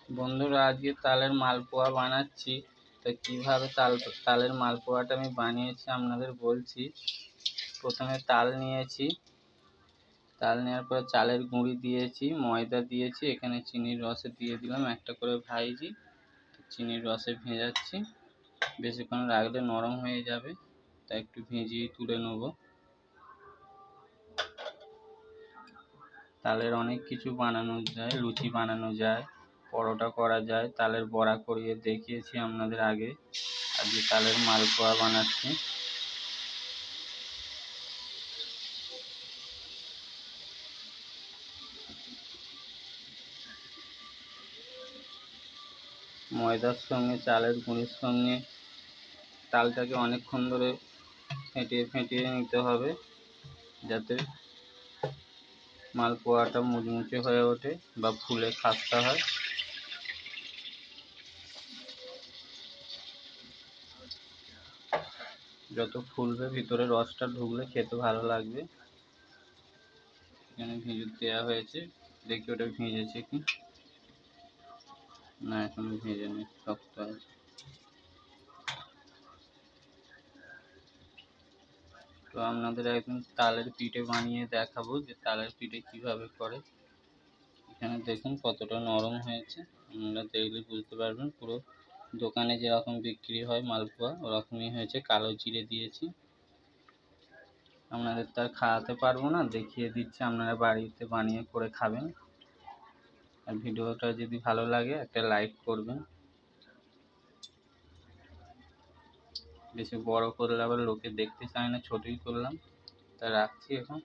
বন্ধুরা, আজকে তালের মালপোয়া বানাচ্ছি। তো কিভাবে তালের মালপোয়াটা আমি বানিয়েছি আপনাদের বলছি। প্রথমে তাল নিয়েছি, তাল নেওয়ার পর চালের গুঁড়ি দিয়েছি, ময়দা দিয়েছি, এখানে চিনির রসে দিয়ে দিলাম একটা করে ভাইজি। চিনির রসে ভেজাচ্ছি, বেশিক্ষণ রাখলে নরম হয়ে যাবে, তাই একটু ভিজিয়ে তুলে নেব। তালের অনেক কিছু বানানো যায়, লুচি বানানো যায়, পরোটা করা যায়, তালের বড়া করিয়ে দেখিয়েছি আপনাদের আগে। আজকে তালের মালপোয়া বানাচ্ছি। ময়দার সঙ্গে চালের গুঁড়ির সঙ্গে তালটাকে অনেকক্ষণ ধরে ফেটিয়ে ফেটিয়ে নিতে হবে, যাতে মালপোয়াটা মুচমুচে হয়ে ওঠে বা ফুলে খাস্তা হয়। যত ফুলবে ভিতরে রসটা ঢুকলে খেতে ভালো লাগবে। এখানে ভিজে দেওয়া হয়েছে, দেখি ওটা ভিজেছে কি না। এখনো ভেজেনি, শক্ত আছে। তো আপনাদের একদিন তালের পিঠে বানিয়ে দেখাবো যে তালের পিঠে কিভাবে করে। এখানে দেখুন কতটা নরম হয়েছে, আপনারা দেখলে বুঝতে পারবেন। পুরো দোকানে যেরকম বিক্রি হয় মালপোয়া ওরকমই হয়েছে। কালো জিরে দিয়েছি। আপনাদের তো আর খাওয়াতে পারবো না, দেখিয়ে দিচ্ছি, আপনারা বাড়িতে বানিয়ে করে খাবেন। আর ভিডিওটা যদি ভালো লাগে একটা লাইক করবেন। বেশি বড় করলে আবার লোকে দেখতে চায় না, ছোটই করলাম। তা রাখছি এখন।